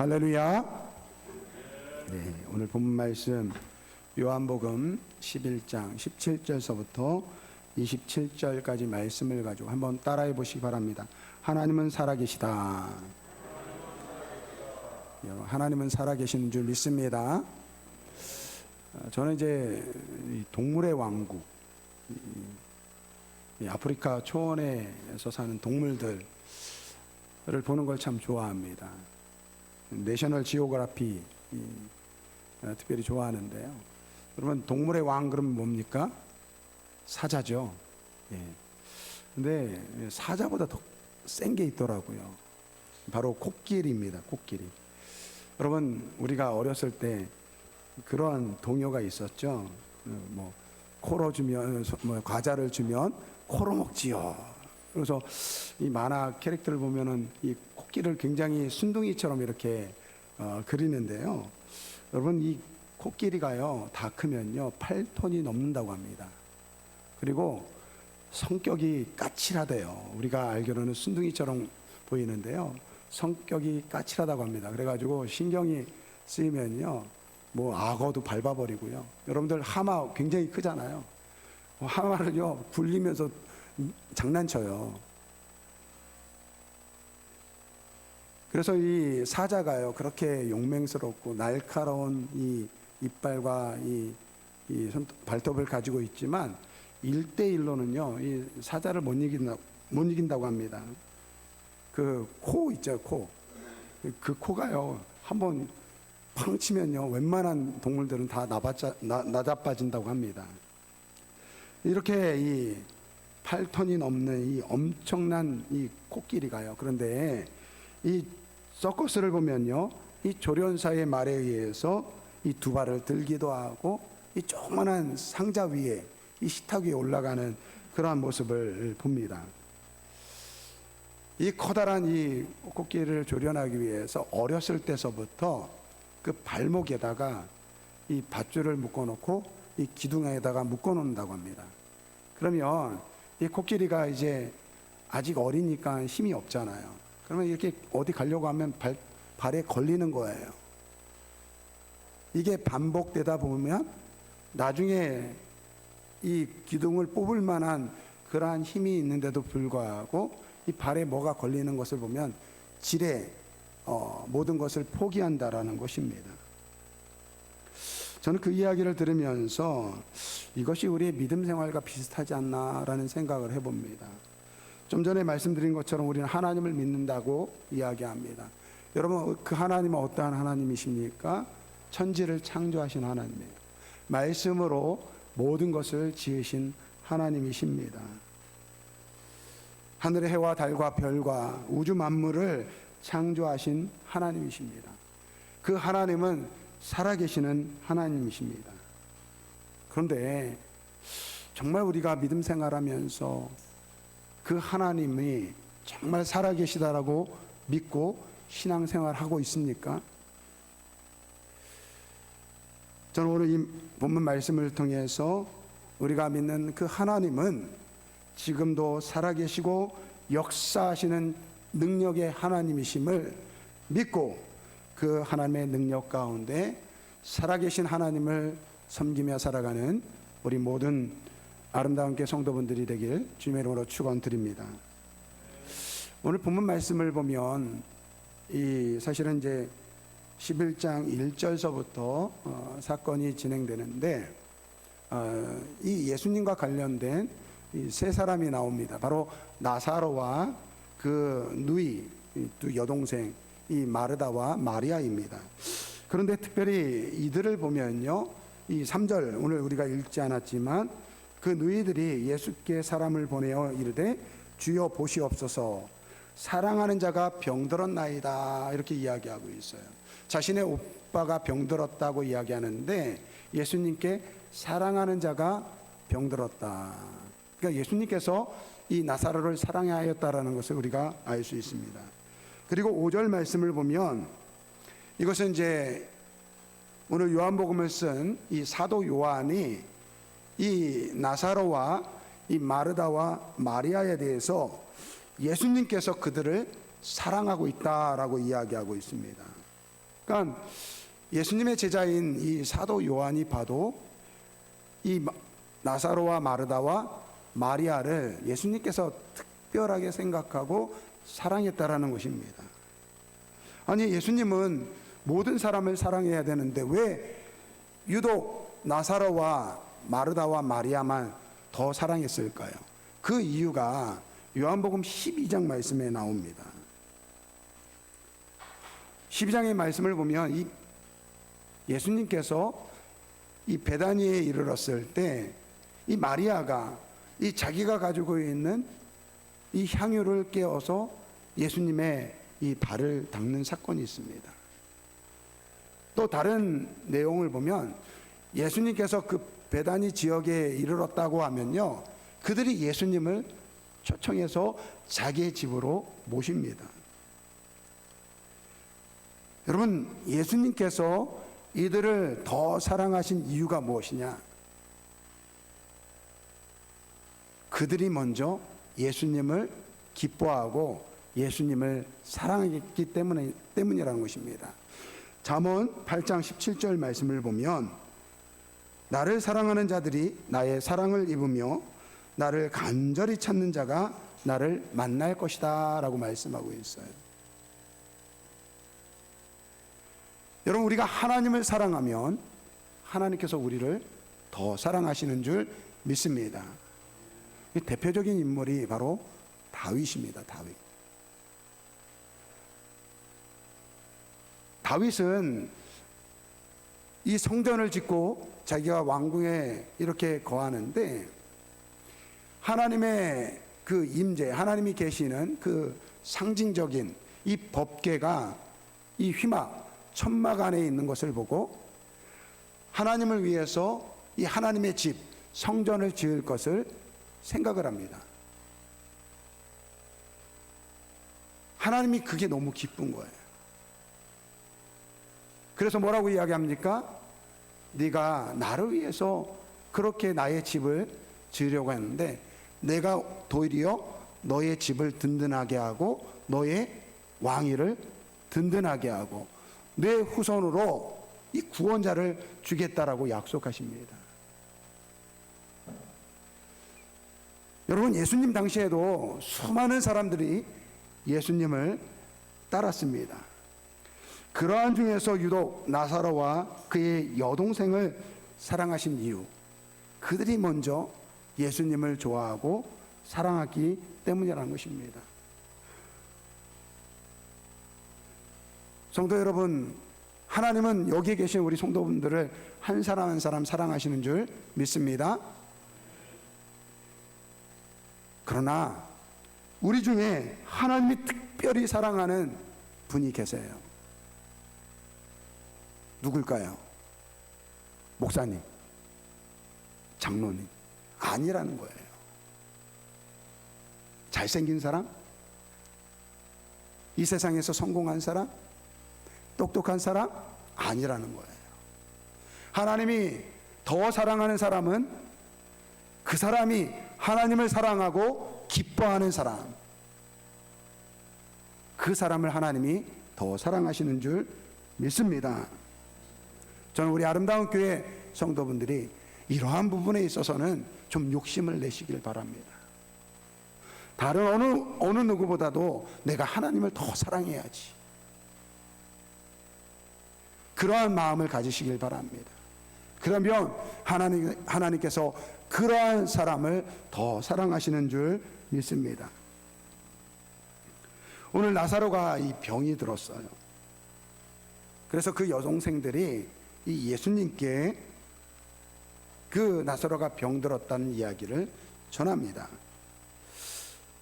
할렐루야. 네, 오늘 본문 말씀 요한복음 11장 17절서부터 27절까지 말씀을 가지고 한번 따라해 보시기 바랍니다. 하나님은 살아계시다. 하나님은 살아계시는 줄 믿습니다. 저는 이제 동물의 왕국, 아프리카 초원에서 사는 동물들을 보는 걸 참 좋아합니다. 내셔널 지오그래피 특별히 좋아하는데요. 여러분, 동물의 왕 그러면 뭡니까? 사자죠. 근데 사자보다 더 센 게 있더라고요. 바로 코끼리입니다. 코끼리. 여러분, 우리가 어렸을 때 그런 동요가 있었죠. 코로 주면, 과자를 주면 코로 먹지요. 그래서 이 만화 캐릭터를 보면은 이 코끼리를 굉장히 순둥이처럼 이렇게 그리는데요. 여러분, 이 코끼리가요, 다 크면요 8톤이 넘는다고 합니다. 그리고 성격이 까칠하대요. 우리가 알기로는 순둥이처럼 보이는데요, 성격이 까칠하다고 합니다. 그래가지고 신경이 쓰이면요, 악어도 밟아버리고요. 여러분들 하마 굉장히 크잖아요. 하마를요 굴리면서 장난쳐요. 그래서 이 사자가요 그렇게 용맹스럽고 날카로운 이 이빨과 이 발톱을 가지고 있지만 1대1로는요 이 사자를 못 이긴다고 합니다. 그 코 있죠, 코. 그 코가요 한번 팡 치면요 웬만한 동물들은 다 나자빠진다고 합니다. 이렇게 이 8톤이 넘는 이 엄청난 이 코끼리가요. 그런데 이 서커스를 보면요, 이 조련사의 말에 의해서 이 두 발을 들기도 하고 이 조그만한 상자 위에, 이 식탁 위에 올라가는 그러한 모습을 봅니다. 이 커다란 이 코끼리를 조련하기 위해서 어렸을 때서부터 그 발목에다가 이 밧줄을 묶어놓고 이 기둥에다가 묶어놓는다고 합니다. 그러면 이 코끼리가 이제 아직 어리니까 힘이 없잖아요. 그러면 이렇게 어디 가려고 하면 발에 걸리는 거예요. 이게 반복되다 보면 나중에 이 기둥을 뽑을 만한 그러한 힘이 있는데도 불구하고 이 발에 뭐가 걸리는 것을 보면 지레 모든 것을 포기한다라는 것입니다. 저는 그 이야기를 들으면서 이것이 우리의 믿음 생활과 비슷하지 않나라는 생각을 해봅니다. 좀 전에 말씀드린 것처럼 우리는 하나님을 믿는다고 이야기합니다. 여러분, 그 하나님은 어떠한 하나님이십니까? 천지를 창조하신 하나님이에요. 말씀으로 모든 것을 지으신 하나님이십니다. 하늘의 해와 달과 별과 우주 만물을 창조하신 하나님이십니다. 그 하나님은 살아계시는 하나님이십니다. 그런데 정말 우리가 믿음 생활하면서 그 하나님이 정말 살아계시다라고 믿고 신앙생활하고 있습니까? 저는 오늘 이 본문 말씀을 통해서 우리가 믿는 그 하나님은 지금도 살아계시고 역사하시는 능력의 하나님이심을 믿고 그 하나님의 능력 가운데 살아계신 하나님을 섬기며 살아가는 우리 모든 아름다운 교 성도분들이 되길 주님의 이름으로 축원드립니다. 오늘 본문 말씀을 보면 사실은 이제 11장 1절서부터 사건이 진행되는데 이 예수님과 관련된 이 세 사람이 나옵니다. 바로 나사로와 그 누이, 두 여동생 이 마르다와 마리아입니다. 그런데 특별히 이들을 보면요, 이 3절 오늘 우리가 읽지 않았지만 그 누이들이 예수께 사람을 보내어 이르되 주여 보시옵소서 사랑하는 자가 병들었나이다 이렇게 이야기하고 있어요. 자신의 오빠가 병들었다고 이야기하는데 예수님께 사랑하는 자가 병들었다. 그러니까 예수님께서 이 나사로를 사랑하였다라는 것을 우리가 알 수 있습니다. 그리고 5절 말씀을 보면 이것은 이제 오늘 요한복음을 쓴 이 사도 요한이 이 나사로와 이 마르다와 마리아에 대해서 예수님께서 그들을 사랑하고 있다라고 이야기하고 있습니다. 그러니까 예수님의 제자인 이 사도 요한이 봐도 이 나사로와 마르다와 마리아를 예수님께서 특별하게 생각하고 사랑했다라는 것입니다. 아니, 예수님은 모든 사람을 사랑해야 되는데 왜 유독 나사로와 마르다와 마리아만 더 사랑했을까요? 그 이유가 요한복음 12장 말씀에 나옵니다. 12장의 말씀을 보면 이 예수님께서 이 베다니에 이르렀을 때 이 마리아가 이 자기가 가지고 있는 이 향유를 깨어서 예수님의 이 발을 닦는 사건이 있습니다. 또 다른 내용을 보면 예수님께서 그 베다니 지역에 이르렀다고 하면요, 그들이 예수님을 초청해서 자기의 집으로 모십니다. 여러분, 예수님께서 이들을 더 사랑하신 이유가 무엇이냐? 그들이 먼저 예수님을 기뻐하고 예수님을 사랑했기 때문이라는 것입니다. 잠언 8장 17절 말씀을 보면 나를 사랑하는 자들이 나의 사랑을 입으며 나를 간절히 찾는 자가 나를 만날 것이다 라고 말씀하고 있어요. 여러분, 우리가 하나님을 사랑하면 하나님께서 우리를 더 사랑하시는 줄 믿습니다. 대표적인 인물이 바로 다윗입니다. 다윗은 이 성전을 짓고 자기가 왕궁에 이렇게 거하는데 하나님의 그 임재, 하나님이 계시는 그 상징적인 이 법궤가 이 휘막, 천막 안에 있는 것을 보고 하나님을 위해서 이 하나님의 집, 성전을 지을 것을 생각을 합니다. 하나님이 그게 너무 기쁜 거예요. 그래서 뭐라고 이야기합니까? 네가 나를 위해서 그렇게 나의 집을 지으려고 했는데 내가 도리어 너의 집을 든든하게 하고 너의 왕위를 든든하게 하고 내 후손으로 이 구원자를 주겠다라고 약속하십니다. 여러분, 예수님 당시에도 수많은 사람들이 예수님을 따랐습니다. 그러한 중에서 유독 나사로와 그의 여동생을 사랑하신 이유, 그들이 먼저 예수님을 좋아하고 사랑하기 때문이라는 것입니다. 성도 여러분, 하나님은 여기 계신 우리 성도분들을 한 사람 한 사람 사랑하시는 줄 믿습니다. 그러나 우리 중에 하나님이 특별히 사랑하는 분이 계세요. 누굴까요? 목사님, 장로님, 아니라는 거예요. 잘생긴 사람? 이 세상에서 성공한 사람? 똑똑한 사람? 아니라는 거예요. 하나님이 더 사랑하는 사람은 그 사람이 하나님을 사랑하고 기뻐하는 사람, 그 사람을 하나님이 더 사랑하시는 줄 믿습니다. 저는 우리 아름다운 교회 성도분들이 이러한 부분에 있어서는 좀 욕심을 내시길 바랍니다. 다른 어느 누구보다도 내가 하나님을 더 사랑해야지, 그러한 마음을 가지시길 바랍니다. 그러면 하나님께서 그러한 사람을 더 사랑하시는 줄 믿습니다. 오늘 나사로가 이 병이 들었어요. 그래서 그 여동생들이 이 예수님께 그 나사로가 병들었다는 이야기를 전합니다.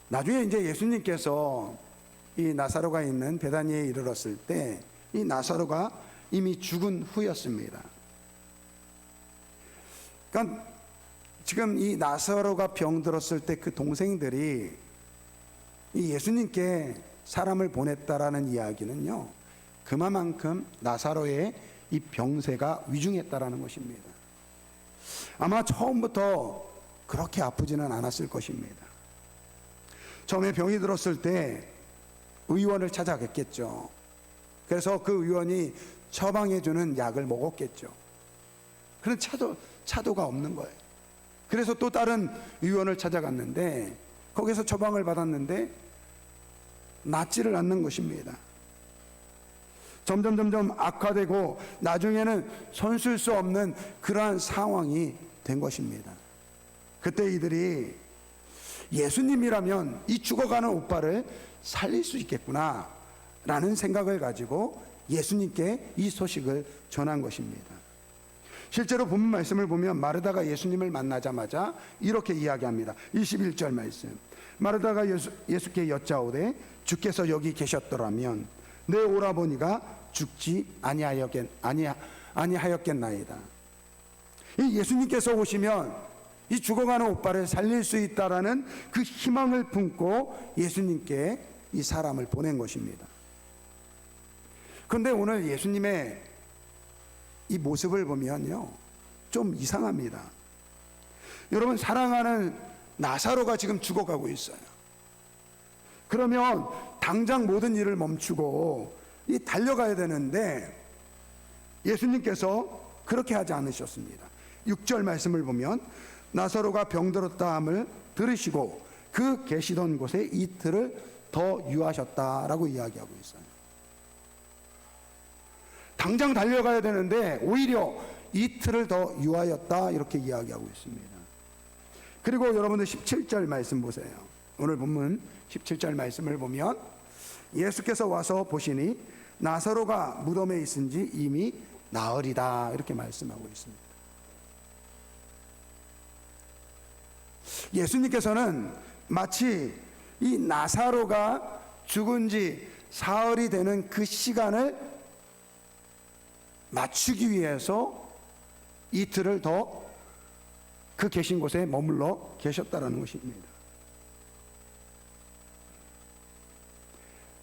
나중에 이제 예수님께서 이 나사로가 있는 베다니에 이르렀을 때 이 나사로가 이미 죽은 후였습니다. 그러니까 지금 이 나사로가 병들었을 때 그 동생들이 이 예수님께 사람을 보냈다라는 이야기는요, 그만큼 나사로의 이 병세가 위중했다라는 것입니다. 아마 처음부터 그렇게 아프지는 않았을 것입니다. 처음에 병이 들었을 때 의원을 찾아갔겠죠. 그래서 그 의원이 처방해주는 약을 먹었겠죠. 그런 차도가 없는 거예요. 그래서 또 다른 의원을 찾아갔는데 거기서 처방을 받았는데 낫지를 않는 것입니다. 점점 악화되고 나중에는 손쓸 수 없는 그러한 상황이 된 것입니다. 그때 이들이 예수님이라면 이 죽어가는 오빠를 살릴 수 있겠구나 라는 생각을 가지고 예수님께 이 소식을 전한 것입니다. 실제로 본문 말씀을 보면 마르다가 예수님을 만나자마자 이렇게 이야기합니다. 21절 말씀. 마르다가 예수께 여짜오되 주께서 여기 계셨더라면 내 오라버니가 죽지 아니하였겠나이다. 이 예수님께서 오시면 이 죽어가는 오빠를 살릴 수 있다라는 그 희망을 품고 예수님께 이 사람을 보낸 것입니다. 그런데 오늘 예수님의 이 모습을 보면요, 좀 이상합니다. 여러분, 사랑하는 나사로가 지금 죽어가고 있어요. 그러면 당장 모든 일을 멈추고 이 달려가야 되는데 예수님께서 그렇게 하지 않으셨습니다. 6절 말씀을 보면 나사로가 병들었다함을 들으시고 그 계시던 곳에 이틀을 더 유하셨다라고 이야기하고 있어요. 당장 달려가야 되는데 오히려 이틀을 더 유하였다 이렇게 이야기하고 있습니다. 그리고 여러분들 17절 말씀 보세요. 오늘 본문 17절 말씀을 보면 예수께서 와서 보시니 나사로가 무덤에 있은지 이미 나으리다 이렇게 말씀하고 있습니다. 예수님께서는 마치 이 나사로가 죽은 지 사흘이 되는 그 시간을 맞추기 위해서 이틀을 더 그 계신 곳에 머물러 계셨다라는 것입니다.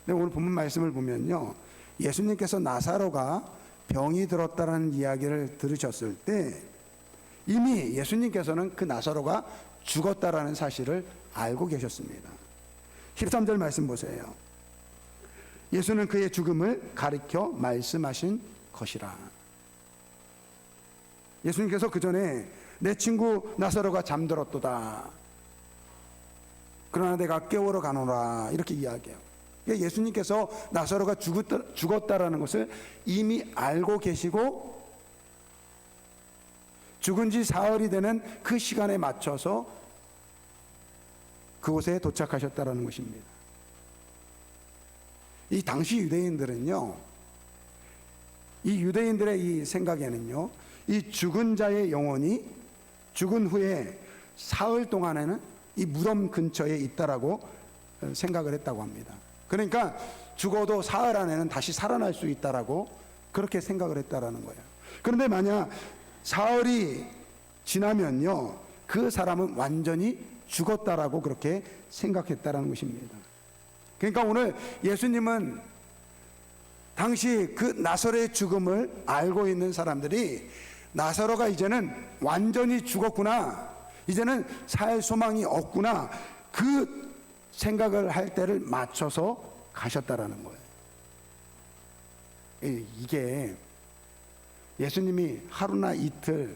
근데 오늘 본문 말씀을 보면요, 예수님께서 나사로가 병이 들었다는 이야기를 들으셨을 때 이미 예수님께서는 그 나사로가 죽었다라는 사실을 알고 계셨습니다. 13절 말씀 보세요. 예수는 그의 죽음을 가리켜 말씀하신 것이라. 예수님께서 그 전에 내 친구 나사로가 잠들었도다. 그러나 내가 깨우러 가노라 이렇게 이야기해요. 예수님께서 나사로가 죽었다라는 것을 이미 알고 계시고 죽은 지 사흘이 되는 그 시간에 맞춰서 그곳에 도착하셨다라는 것입니다. 이 당시 유대인들은요, 이 유대인들의 이 생각에는요, 이 죽은 자의 영혼이 죽은 후에 사흘 동안에는 이 무덤 근처에 있다라고 생각을 했다고 합니다. 그러니까 죽어도 사흘 안에는 다시 살아날 수 있다라고 그렇게 생각을 했다라는 거예요. 그런데 만약 사흘이 지나면요, 그 사람은 완전히 죽었다라고 그렇게 생각했다라는 것입니다. 그러니까 오늘 예수님은 당시 그 나사로의 죽음을 알고 있는 사람들이 나사로가 이제는 완전히 죽었구나, 이제는 살 소망이 없구나, 그 생각을 할 때를 맞춰서 가셨다라는 거예요. 이게 예수님이 하루나 이틀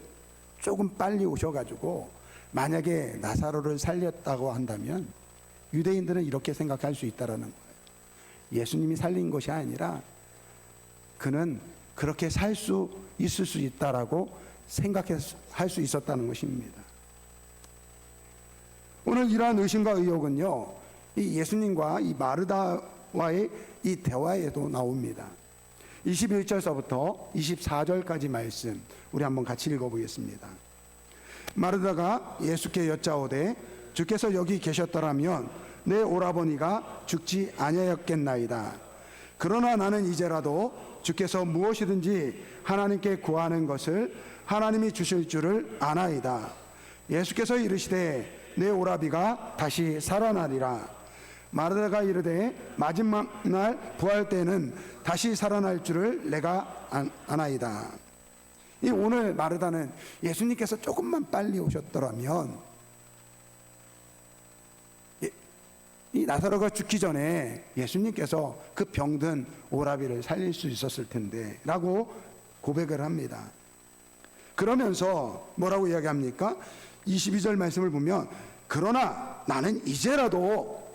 조금 빨리 오셔가지고 만약에 나사로를 살렸다고 한다면 유대인들은 이렇게 생각할 수 있다라는 거예요. 예수님이 살린 것이 아니라 그는 그렇게 살 수 있을 수 있다라고 생각할 수 있었다는 것입니다. 오늘 이러한 의심과 의혹은요, 이 예수님과 이 마르다와의 이 대화에도 나옵니다. 21절서부터 24절까지 말씀 우리 한번 같이 읽어보겠습니다. 마르다가 예수께 여짜오되 주께서 여기 계셨더라면 내 오라버니가 죽지 아니하였겠나이다. 그러나 나는 이제라도 주께서 무엇이든지 하나님께 구하는 것을 하나님이 주실 줄을 아나이다. 예수께서 이르시되 내 오라비가 다시 살아나리라. 마르다가 이르되 마지막 날 부활 때는 다시 살아날 줄을 내가 아나이다. 이 오늘 마르다는 예수님께서 조금만 빨리 오셨더라면 이 나사로가 죽기 전에 예수님께서 그 병든 오라비를 살릴 수 있었을 텐데 라고 고백을 합니다. 그러면서 뭐라고 이야기합니까? 22절 말씀을 보면 그러나 나는 이제라도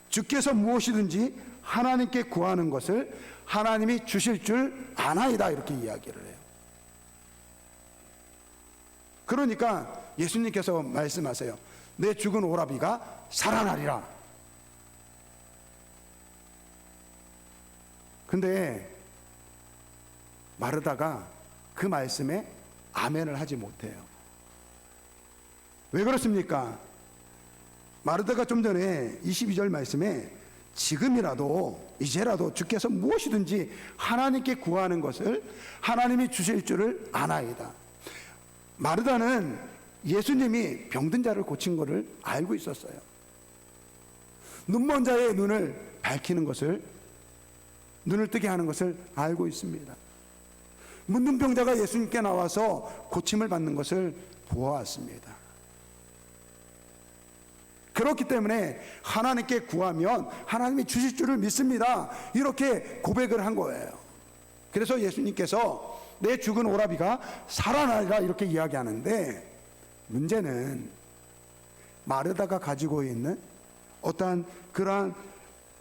주께서 무엇이든지 하나님께 구하는 것을 하나님이 주실 줄 아나이다, 이렇게 이야기를 해요. 그러니까 예수님께서 말씀하세요. 내 죽은 오라비가 살아나리라. 근데 마르다가 그 말씀에 아멘을 하지 못해요. 왜 그렇습니까? 마르다가 좀 전에 22절 말씀에 지금이라도 이제라도 주께서 무엇이든지 하나님께 구하는 것을 하나님이 주실 줄을 아나이다. 마르다는 예수님이 병든 자를 고친 것을 알고 있었어요. 눈먼 자의 눈을 밝히는 것을, 눈을 뜨게 하는 것을 알고 있습니다. 문둥병자가 예수님께 나와서 고침을 받는 것을 보아왔습니다. 그렇기 때문에 하나님께 구하면 하나님이 주실 줄을 믿습니다, 이렇게 고백을 한 거예요. 그래서 예수님께서 내 죽은 오라비가 살아나리라 이렇게 이야기하는데, 문제는 마르다가 가지고 있는 어떠한 그러한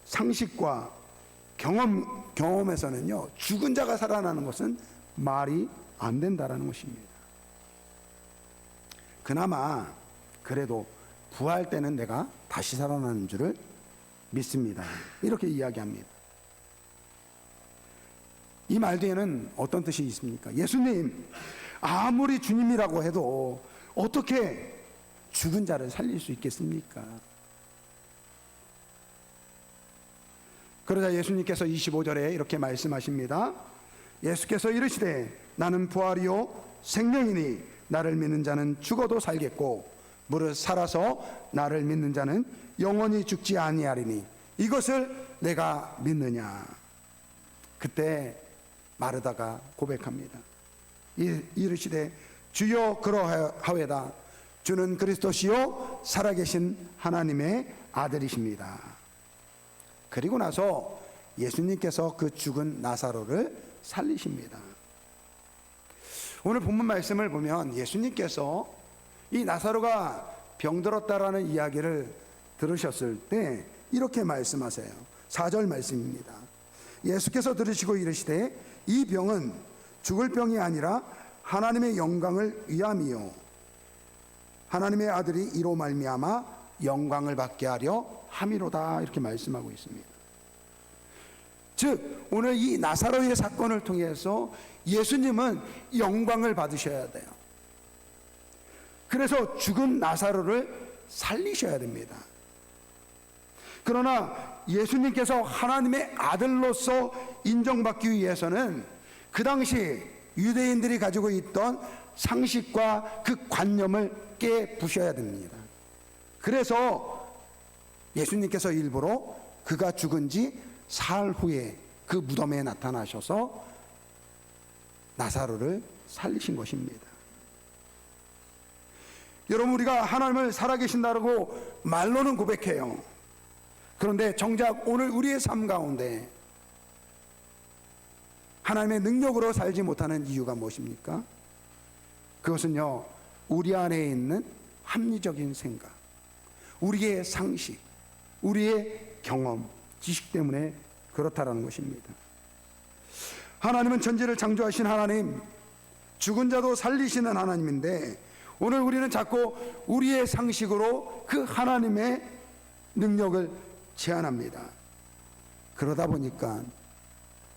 상식과 경험에서는요, 죽은 자가 살아나는 것은 말이 안 된다라는 것입니다. 그나마 그래도 부활 때는 내가 다시 살아나는 줄을 믿습니다, 이렇게 이야기합니다. 이 말 뒤에는 어떤 뜻이 있습니까? 예수님 아무리 주님이라고 해도 어떻게 죽은 자를 살릴 수 있겠습니까? 그러자 예수님께서 25절에 이렇게 말씀하십니다. 예수께서 이르시되 나는 부활이요 생명이니 나를 믿는 자는 죽어도 살겠고 무릇 살아서 나를 믿는 자는 영원히 죽지 아니하리니 이것을 내가 믿느냐. 그때 마르다가 고백합니다. 이르시되 주여 그러하외다. 주는 그리스도시요 살아계신 하나님의 아들이십니다. 그리고 나서 예수님께서 그 죽은 나사로를 살리십니다. 오늘 본문 말씀을 보면 예수님께서 이 나사로가 병들었다라는 이야기를 들으셨을 때 이렇게 말씀하세요. 4절 말씀입니다. 예수께서 들으시고 이르시되 이 병은 죽을 병이 아니라 하나님의 영광을 위함이요 하나님의 아들이 이로 말미암아 영광을 받게 하려 함이로다, 이렇게 말씀하고 있습니다. 즉 오늘 이 나사로의 사건을 통해서 예수님은 영광을 받으셔야 돼요. 그래서 죽은 나사로를 살리셔야 됩니다. 그러나 예수님께서 하나님의 아들로서 인정받기 위해서는 그 당시 유대인들이 가지고 있던 상식과 그 관념을 깨부셔야 됩니다. 그래서 예수님께서 일부러 그가 죽은 지 사흘 후에 그 무덤에 나타나셔서 나사로를 살리신 것입니다. 여러분, 우리가 하나님을 살아계신다고 말로는 고백해요. 그런데 정작 오늘 우리의 삶 가운데 하나님의 능력으로 살지 못하는 이유가 무엇입니까? 그것은요, 우리 안에 있는 합리적인 생각, 우리의 상식, 우리의 경험, 지식 때문에 그렇다라는 것입니다. 하나님은 천지를 창조하신 하나님, 죽은 자도 살리시는 하나님인데 오늘 우리는 자꾸 우리의 상식으로 그 하나님의 능력을 제한합니다. 그러다 보니까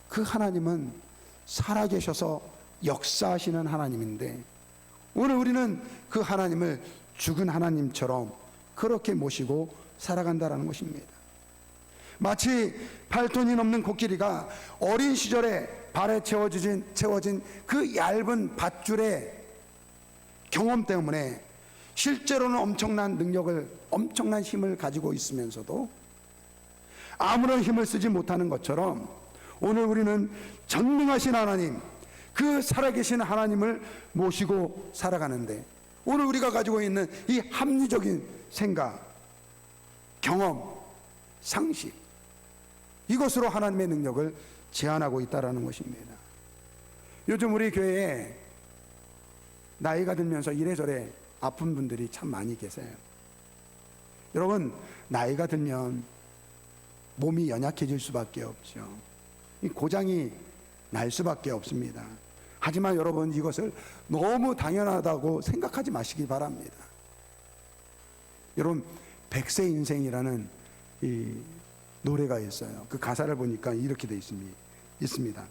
그 하나님은 살아계셔서 역사하시는 하나님인데 오늘 우리는 그 하나님을 죽은 하나님처럼 그렇게 모시고 살아간다는 것입니다. 마치 8톤이 넘는 코끼리가 어린 시절에 발에 채워진 그 얇은 밧줄의 경험 때문에 실제로는 엄청난 능력을, 엄청난 힘을 가지고 있으면서도 아무런 힘을 쓰지 못하는 것처럼 오늘 우리는 전능하신 하나님, 그 살아계신 하나님을 모시고 살아가는데 오늘 우리가 가지고 있는 이 합리적인 생각, 경험, 상식, 이것으로 하나님의 능력을 제한하고 있다는 것입니다. 요즘 우리 교회에 나이가 들면서 이래저래 아픈 분들이 참 많이 계세요. 여러분, 나이가 들면 몸이 연약해질 수밖에 없죠. 이 고장이 날 수밖에 없습니다. 하지만 여러분, 이것을 너무 당연하다고 생각하지 마시기 바랍니다. 여러분, 백세 인생이라는 이 노래가 있어요. 그 가사를 보니까 이렇게 되어 있습니다.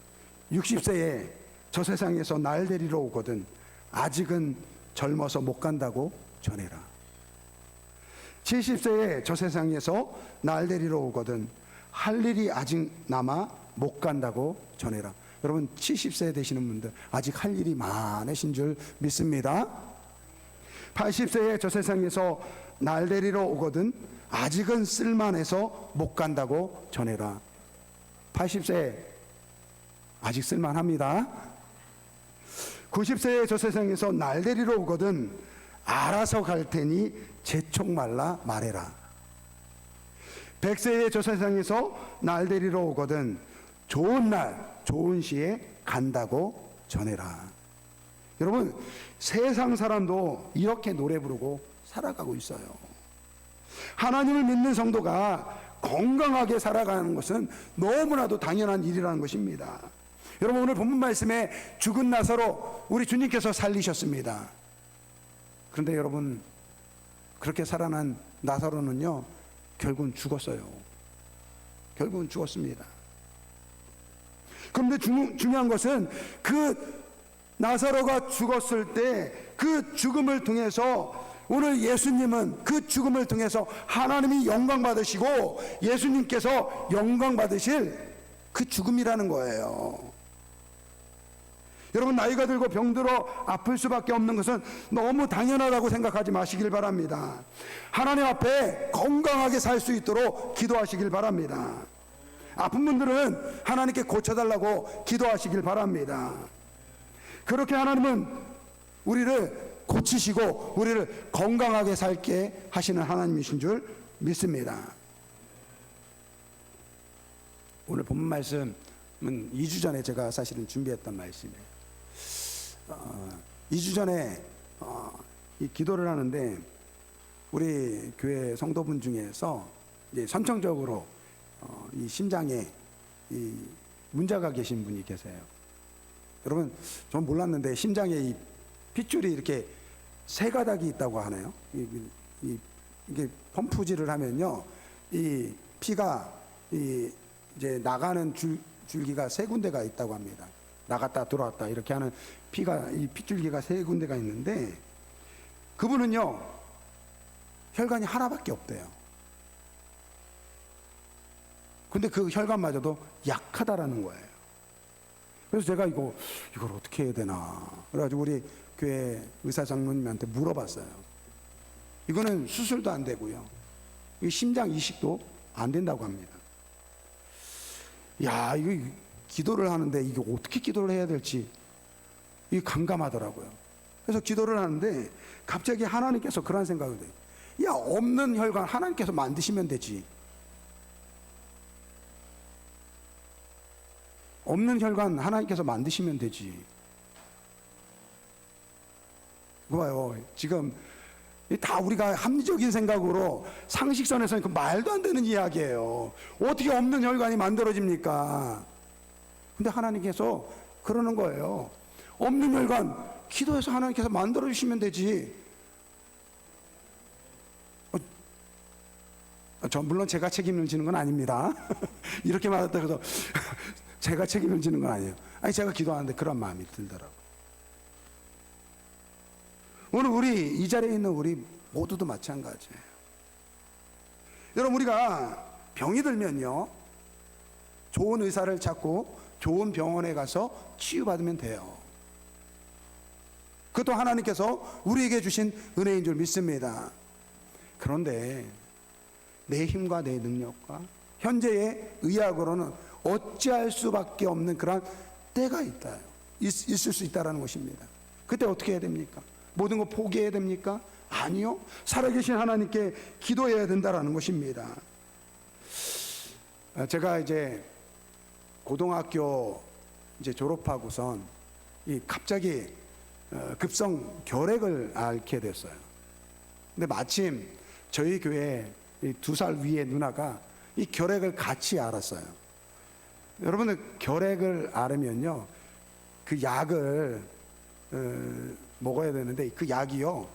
60세에 저 세상에서 날 데리러 오거든 아직은 젊어서 못 간다고 전해라. 70세에 저 세상에서 날 데리러 오거든 할 일이 아직 남아 못 간다고 전해라. 여러분, 70세 되시는 분들 아직 할 일이 많으신 줄 믿습니다. 80세에 저 세상에서 날 데리러 오거든 아직은 쓸만해서 못 간다고 전해라. 80세 아직 쓸만합니다. 90세에 저 세상에서 날 데리러 오거든 알아서 갈 테니 재촉 말라 말해라. 100세에 저 세상에서 날 데리러 오거든 좋은 날 좋은 시에 간다고 전해라. 여러분, 세상 사람도 이렇게 노래 부르고 살아가고 있어요. 하나님을 믿는 성도가 건강하게 살아가는 것은 너무나도 당연한 일이라는 것입니다. 여러분, 오늘 본문 말씀에 죽은 나사로 우리 주님께서 살리셨습니다. 그런데 여러분, 그렇게 살아난 나사로는요, 결국은 죽었어요. 결국은 죽었습니다. 그런데 중요한 것은 그 나사로가 죽었을 때 그 죽음을 통해서 오늘 예수님은 그 죽음을 통해서 하나님이 영광 받으시고 예수님께서 영광 받으실 그 죽음이라는 거예요. 여러분, 나이가 들고 병들어 아플 수밖에 없는 것은 너무 당연하다고 생각하지 마시길 바랍니다. 하나님 앞에 건강하게 살 수 있도록 기도하시길 바랍니다. 아픈 분들은 하나님께 고쳐달라고 기도하시길 바랍니다. 그렇게 하나님은 우리를 고치시고 우리를 건강하게 살게 하시는 하나님이신 줄 믿습니다. 오늘 본문 말씀은 2주 전에 제가 사실은 준비했던 말씀이에요. 2주 전에 이 기도를 하는데 우리 교회 성도분 중에서 이제 선천적으로 이 심장에 이 문제가 계신 분이 계세요. 여러분, 전 몰랐는데 심장에 이 핏줄이 이렇게 세 가닥이 있다고 하네요. 이게 펌프질을 하면요, 이 피가 이제 나가는 줄기가 세 군데가 있다고 합니다. 나갔다 들어왔다 이렇게 하는 피가, 이 핏줄기가 세 군데가 있는데 그분은요, 혈관이 하나밖에 없대요. 근데 그 혈관마저도 약하다라는 거예요. 그래서 제가 이걸 어떻게 해야 되나 그래가지고 우리 교회 의사 장로님한테 물어봤어요. 이거는 수술도 안 되고요, 심장 이식도 안 된다고 합니다. 야, 이거 기도를 하는데 이게 어떻게 기도를 해야 될지 이게 감감하더라고요. 그래서 기도를 하는데 갑자기 하나님께서 그런 생각을 해요. 야, 없는 혈관 하나님께서 만드시면 되지. 없는 혈관 하나님께서 만드시면 되지. 이거 봐요. 지금 다 우리가 합리적인 생각으로 상식선에서는 그 말도 안 되는 이야기예요. 어떻게 없는 혈관이 만들어집니까? 근데 하나님께서 그러는 거예요. 없는 혈관 기도해서 하나님께서 만들어 주시면 되지. 물론 제가 책임을 지는 건 아닙니다. 이렇게 말했다 해서 제가 책임을 지는 건 아니에요. 아니, 제가 기도하는데 그런 마음이 들더라고요. 오늘 우리 이 자리에 있는 우리 모두도 마찬가지예요. 여러분, 우리가 병이 들면요, 좋은 의사를 찾고 좋은 병원에 가서 치유받으면 돼요. 그것도 하나님께서 우리에게 주신 은혜인 줄 믿습니다. 그런데 내 힘과 내 능력과 현재의 의학으로는 어찌할 수밖에 없는 그런 때가 있을 수 있다는 것입니다. 그때 어떻게 해야 됩니까? 모든 거 포기해야 됩니까? 아니요. 살아계신 하나님께 기도해야 된다는 것입니다. 제가 이제 고등학교 이제 졸업하고선 갑자기 급성 결핵을 앓게 됐어요. 근데 마침 저희 교회 2살 위에 누나가 이 결핵을 같이 앓았어요. 여러분들 결핵을 앓으면요, 그 약을 먹어야 되는데 그 약이요,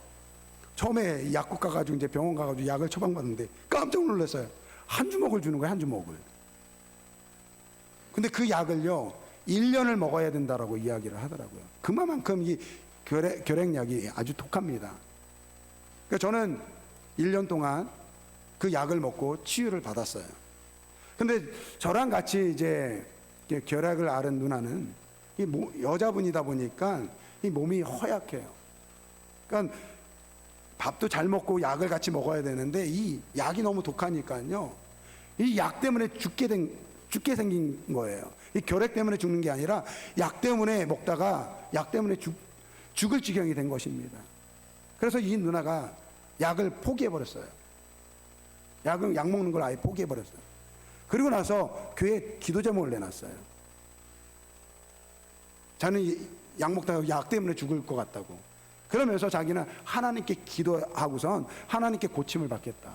처음에 약국 가가지고 이제 병원 가가지고 약을 처방받는데 깜짝 놀랐어요. 한 주먹을 주는 거예요, 한 주먹을. 근데 그 약을요 1년을 먹어야 된다라고 이야기를 하더라고요. 그만큼 이 결핵약이 아주 독합니다. 그러니까 저는 1년 동안 그 약을 먹고 치유를 받았어요. 근데 저랑 같이 이제 결핵을 앓은 누나는 여자분이다 보니까 이 몸이 허약해요. 그러니까 밥도 잘 먹고 약을 같이 먹어야 되는데 이 약이 너무 독하니까요, 이 약 때문에 죽게 생긴 거예요. 이 결핵 때문에 죽는 게 아니라 약 때문에 먹다가 약 때문에 죽을 지경이 된 것입니다. 그래서 이 누나가 약을 포기해 버렸어요. 약 먹는 걸 아예 포기해 버렸어요. 그리고 나서 교회 기도 제목을 내놨어요. 자는 약 먹다가 약 때문에 죽을 것 같다고. 그러면서 자기는 하나님께 기도하고선 하나님께 고침을 받겠다.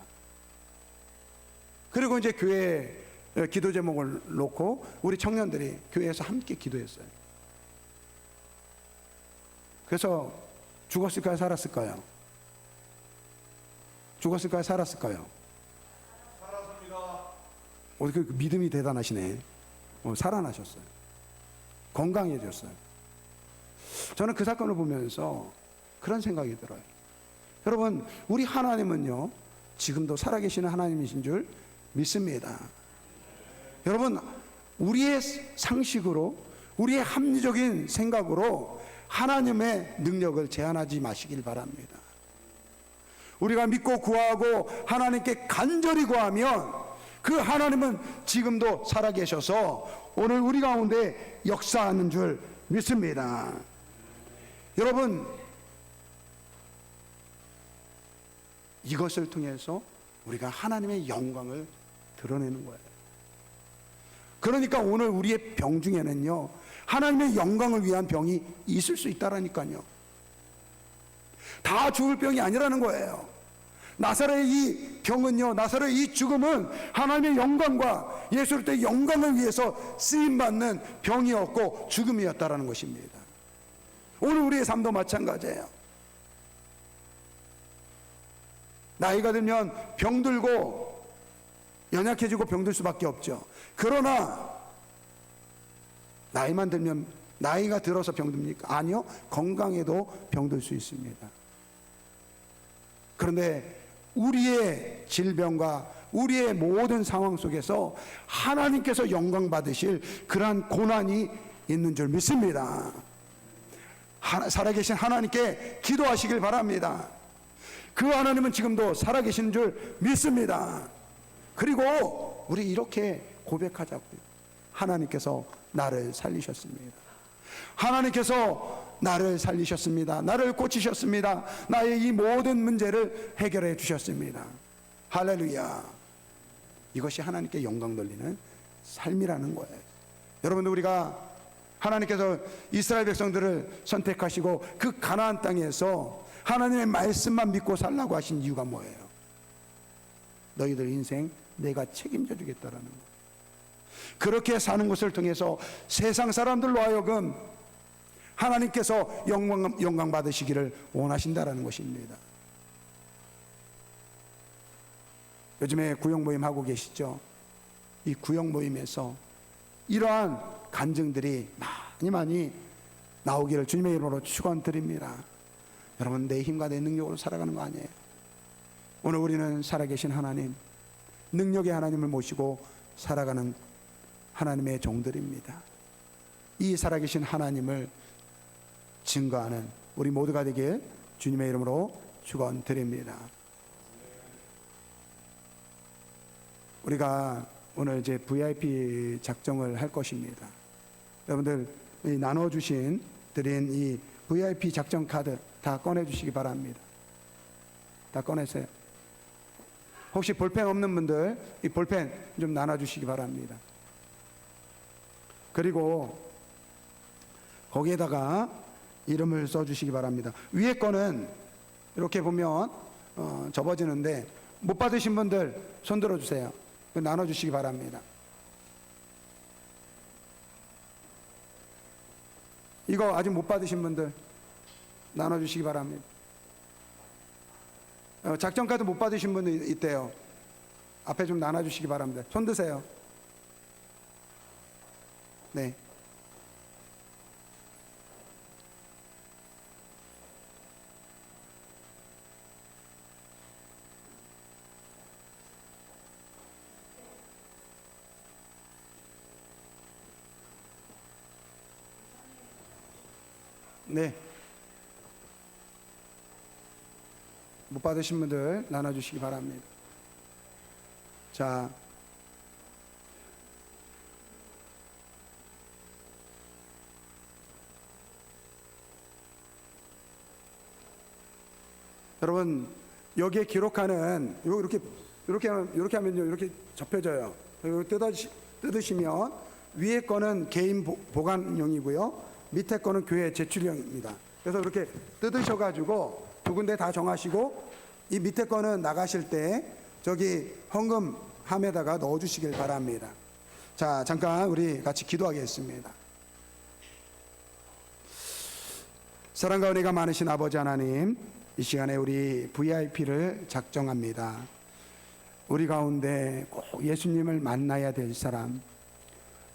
그리고 이제 교회 기도 제목을 놓고 우리 청년들이 교회에서 함께 기도했어요. 그래서 죽었을까요, 살았을까요? 죽었을까요, 살았을까요? 그 믿음이 대단하시네. 살아나셨어요. 건강해졌어요. 저는 그 사건을 보면서 그런 생각이 들어요. 여러분, 우리 하나님은요 지금도 살아계시는 하나님이신 줄 믿습니다. 여러분, 우리의 상식으로, 우리의 합리적인 생각으로 하나님의 능력을 제한하지 마시길 바랍니다. 우리가 믿고 구하고 하나님께 간절히 구하면 그 하나님은 지금도 살아계셔서 오늘 우리 가운데 역사하는 줄 믿습니다. 여러분, 이것을 통해서 우리가 하나님의 영광을 드러내는 거예요. 그러니까 오늘 우리의 병 중에는요 하나님의 영광을 위한 병이 있을 수 있다라니까요. 다 죽을 병이 아니라는 거예요. 나사렛의 이 병은요, 나사렛의 이 죽음은 하나님의 영광과 예수 그리스도의 영광을 위해서 쓰임받는 병이었고 죽음이었다라는 것입니다. 오늘 우리의 삶도 마찬가지예요. 나이가 들면 병들고 연약해지고 병들 수밖에 없죠. 그러나 나이만 들면, 나이가 들어서 병듭니까? 아니요, 건강해도 병들 수 있습니다. 그런데 우리의 질병과 우리의 모든 상황 속에서 하나님께서 영광 받으실 그러한 고난이 있는 줄 믿습니다. 살아계신 하나님께 기도하시길 바랍니다. 그 하나님은 지금도 살아계신 줄 믿습니다. 그리고 우리 이렇게 고백하자고요. 하나님께서 나를 살리셨습니다. 하나님께서 나를 살리셨습니다. 나를 고치셨습니다. 나의 이 모든 문제를 해결해 주셨습니다. 할렐루야. 이것이 하나님께 영광 돌리는 삶이라는 거예요. 여러분들, 우리가 하나님께서 이스라엘 백성들을 선택하시고 그 가나안 땅에서 하나님의 말씀만 믿고 살라고 하신 이유가 뭐예요? 너희들 인생 내가 책임져 주겠다라는 거예요. 그렇게 사는 것을 통해서 세상 사람들로 하여금 하나님께서 영광 받으시기를 원하신다라는 것입니다. 요즘에 구역 모임 하고 계시죠? 이 구역 모임에서 이러한 간증들이 많이 나오기를 주님의 이름으로 축원드립니다. 여러분, 내 힘과 내 능력으로 살아가는 거 아니에요. 오늘 우리는 살아계신 하나님, 능력의 하나님을 모시고 살아가는 하나님의 종들입니다. 이 살아계신 하나님을 증거하는 우리 모두가 되길 주님의 이름으로 축원드립니다. 우리가 오늘 이제 VIP 작정을 할 것입니다. 여러분들, 나눠주신 드린 이 VIP 작정 카드 다 꺼내주시기 바랍니다. 다 꺼내세요. 혹시 볼펜 없는 분들 이 볼펜 좀 나눠주시기 바랍니다. 그리고 거기에다가 이름을 써주시기 바랍니다. 위에 거는 이렇게 보면 접어지는데 못 받으신 분들 손 들어주세요. 나눠주시기 바랍니다. 이거 아직 못 받으신 분들 나눠주시기 바랍니다. 작전카드 못 받으신 분들 있대요. 앞에 좀 나눠주시기 바랍니다. 손 드세요. 네. 네. 못 받으신 분들 나눠주시기 바랍니다. 자, 여러분 여기에 기록하는 이렇게 하면요 이렇게 접혀져요. 뜯으시면 위에 거는 개인 보관용이고요, 밑에 거는 교회 제출용입니다. 그래서 이렇게 뜯으셔가지고 두 군데 다 정하시고 이 밑에 거는 나가실 때 저기 헌금함에다가 넣어주시길 바랍니다. 자, 잠깐 우리 같이 기도하겠습니다. 사랑과 은혜가 많으신 아버지 하나님, 이 시간에 우리 VIP를 작정합니다. 우리 가운데 꼭 예수님을 만나야 될 사람,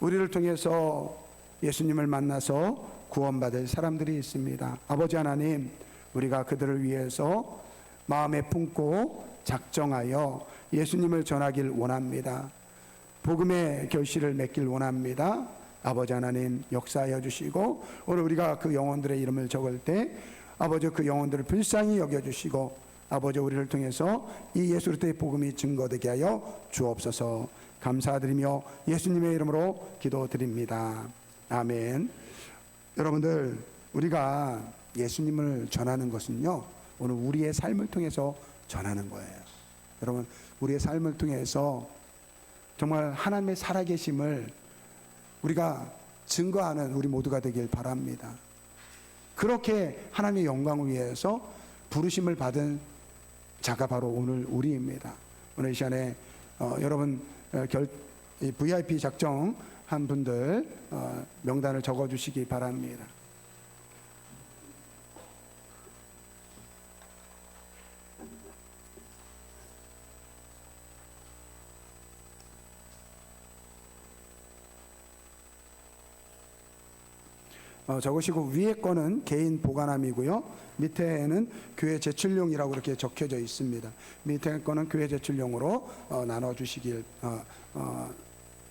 우리를 통해서 예수님을 만나서 구원받을 사람들이 있습니다. 아버지 하나님, 우리가 그들을 위해서 마음에 품고 작정하여 예수님을 전하길 원합니다. 복음의 결실을 맺길 원합니다. 아버지 하나님, 역사하여 주시고 오늘 우리가 그 영혼들의 이름을 적을 때 아버지 그 영혼들을 불쌍히 여겨주시고 아버지 우리를 통해서 이 예수 그리스도의 복음이 증거되게 하여 주옵소서. 감사드리며 예수님의 이름으로 기도드립니다. 아멘. 여러분들, 우리가 예수님을 전하는 것은요 오늘 우리의 삶을 통해서 전하는 거예요. 여러분, 우리의 삶을 통해서 정말 하나님의 살아계심을 우리가 증거하는 우리 모두가 되길 바랍니다. 그렇게 하나님의 영광을 위해서 부르심을 받은 자가 바로 오늘 우리입니다. 오늘 이 시간에 여러분 VIP 작정한 분들 명단을 적어주시기 바랍니다. 적으시고 위에 거는 개인 보관함이고요, 밑에는 교회 제출용이라고 이렇게 적혀져 있습니다. 밑에 거는 교회 제출용으로 나눠 주시길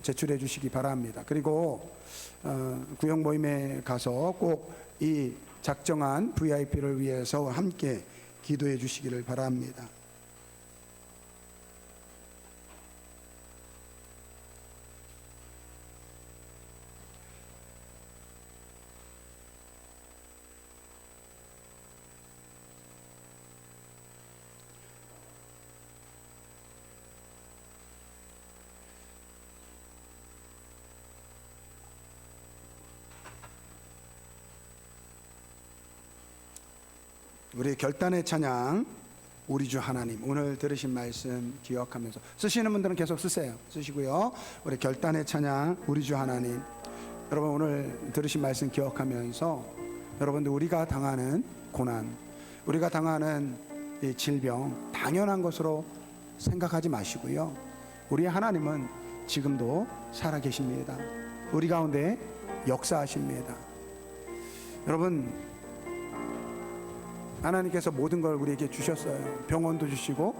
제출해 주시기 바랍니다. 그리고 구역 모임에 가서 꼭 이 작정한 VIP를 위해서 함께 기도해 주시기를 바랍니다. 우리 결단의 찬양, 우리 주 하나님, 오늘 들으신 말씀 기억하면서 쓰시는 분들은 계속 쓰세요. 쓰시고요. 우리 결단의 찬양, 우리 주 하나님, 여러분 오늘 들으신 말씀 기억하면서 여러분들 우리가 당하는 고난, 우리가 당하는 이 질병 당연한 것으로 생각하지 마시고요, 우리 하나님은 지금도 살아계십니다. 우리 가운데 역사하십니다. 여러분, 하나님께서 모든 걸 우리에게 주셨어요. 병원도 주시고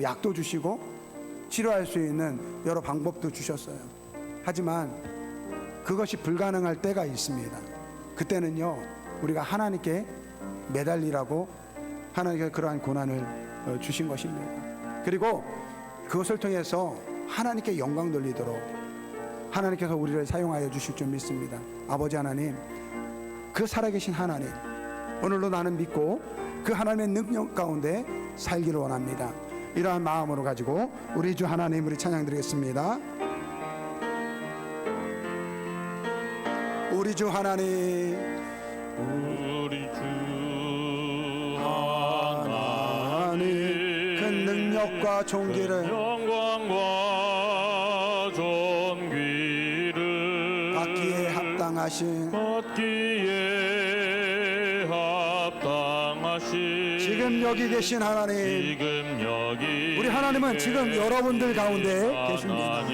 약도 주시고 치료할 수 있는 여러 방법도 주셨어요. 하지만 그것이 불가능할 때가 있습니다. 그때는요 우리가 하나님께 매달리라고 하나님께 그러한 고난을 주신 것입니다. 그리고 그것을 통해서 하나님께 영광 돌리도록 하나님께서 우리를 사용하여 주실 줄 믿습니다. 아버지 하나님, 그 살아계신 하나님, 오늘도 나는 믿고 그 하나님의 능력 가운데 살기를 원합니다. 이러한 마음으로 가지고 우리 주 하나님 우리 찬양 드리겠습니다. 우리 주 하나님, 우리 주 하나님, 그 능력과 존귀를 영광과 존귀를 받기에 합당하신 지금 여기 계신 하나님, 지금 여기 우리 하나님은 지금 여러분들 가운데 계십니다.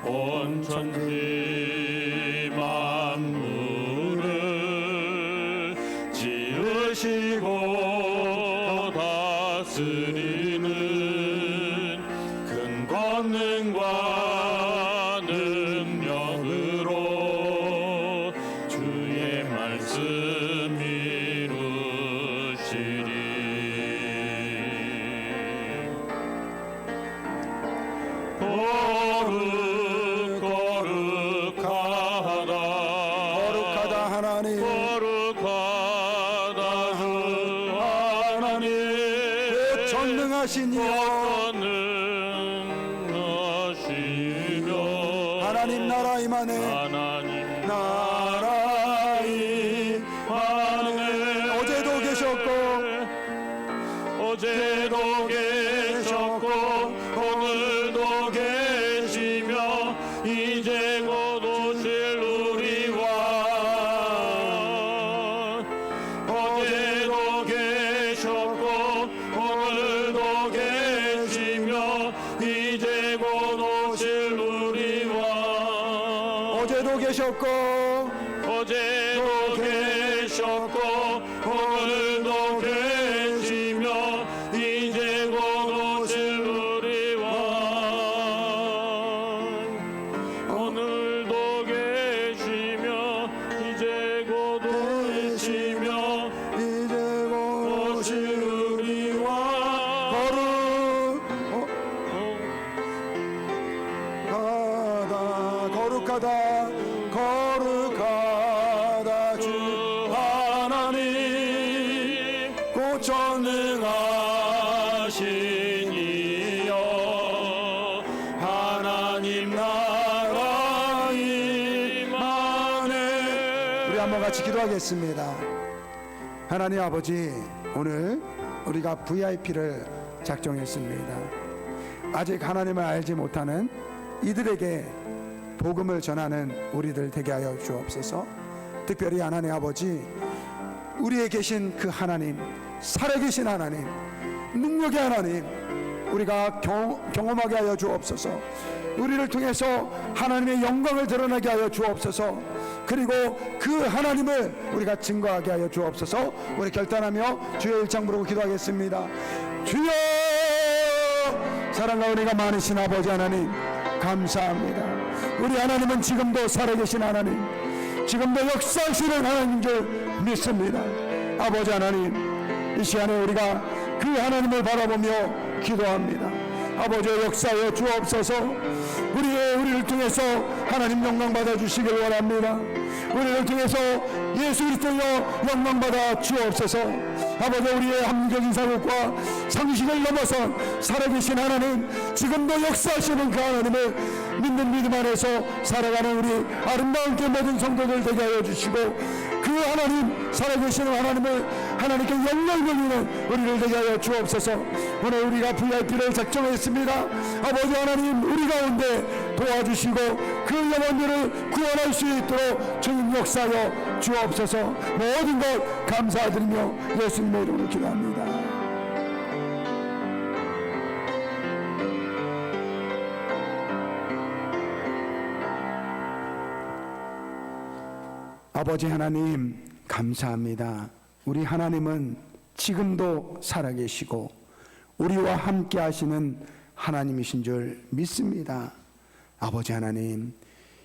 온 천지 만물을 지으시고 다스리는 큰 권능과 능력으로 주의 말씀 이루시리. 거룩하다 하나님, 거룩하다 주 하나님, 그 전능하신 이여 전능하시며 하나님 나라 임하네, 하나님 나라 임하네. 어제도 계셨고 오늘도 계시며 이제 곧 오실 우리 왕. 어제도 계셨고 오늘도 계시며 이제 곧 오실 우리 왕. 어제도 계셨고 오늘도 계시며 이제 곧 오실 우리 왕. 오늘도 계시며 이제 곧 오시며 이제 곧 오실 우리 왕. 거룩하다 주 하나님, 곧 전능하신 이여 하나님 나라 임하네. 우리 한번 같이 기도하겠습니다. 하나님 아버지, 오늘 우리가 VIP를 작정했습니다. 아직 하나님을 알지 못하는 이들에게 복음을 전하는 우리들 되게 하여 주옵소서. 특별히 하나님 아버지, 우리에 계신 그 하나님, 살아계신 하나님, 능력의 하나님, 우리가 경험하게 하여 주옵소서. 우리를 통해서 하나님의 영광을 드러나게 하여 주옵소서. 그리고 그 하나님을 우리가 증거하게 하여 주옵소서. 우리 결단하며 주의 일창 부르고 기도하겠습니다. 주여, 사랑과 은혜가 많으신 아버지 하나님, 감사합니다. 우리 하나님은 지금도 살아계신 하나님, 지금도 역사하시는 하나님인 줄 믿습니다. 아버지 하나님, 이 시간에 우리가 그 하나님을 바라보며 기도합니다. 아버지 역사하여 주옵소서. 우리를 통해서 하나님 영광 받아 주시길 원합니다. 우리를 통해서 예수 그리스도여 영광 받아 주옵소서. 아버지, 우리의 합리적인 사고과 상식을 넘어선 살아계신 하나님, 지금도 역사하시는 그 하나님을 믿는 믿음 안에서 살아가는 우리 아름다운 그 모든 성도들 되게 하여 주시고, 그 하나님, 살아계시는 하나님을 하나님께 영광 돌리는 우리를 되게 하여 주옵소서. 오늘 우리가 VIP를 작정했습니다. 아버지 하나님, 우리 가운데 도와주시고 그 영혼들을 구원할 수 있도록 주님 역사하여 주옵소서. 모든 것 감사드리며 예수님의 이름으로 기도합니다. 아버지 하나님, 감사합니다. 우리 하나님은 지금도 살아계시고 우리와 함께 하시는 하나님이신 줄 믿습니다. 아버지 하나님,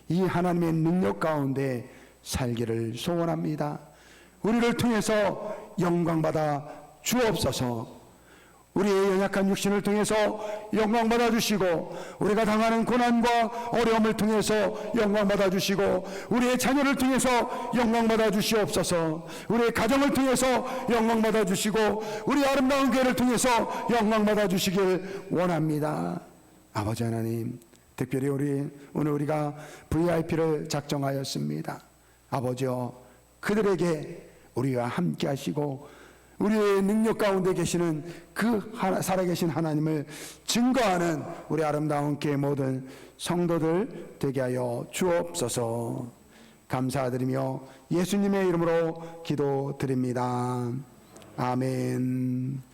이 하나님의 능력 가운데 살기를 소원합니다. 우리를 통해서 영광받아 주옵소서. 우리의 연약한 육신을 통해서 영광 받아주시고, 우리가 당하는 고난과 어려움을 통해서 영광 받아주시고, 우리의 자녀를 통해서 영광 받아주시옵소서. 우리의 가정을 통해서 영광 받아주시고, 우리 아름다운 교회를 통해서 영광 받아주시길 원합니다. 아버지 하나님, 특별히 오늘 우리가 VIP를 작정하였습니다. 아버지여, 그들에게 우리와 함께 하시고 우리의 능력 가운데 계시는 그 살아계신 하나님을 증거하는 우리 아름다운 교회 모든 성도들 되게 하여 주옵소서. 감사드리며 예수님의 이름으로 기도드립니다. 아멘.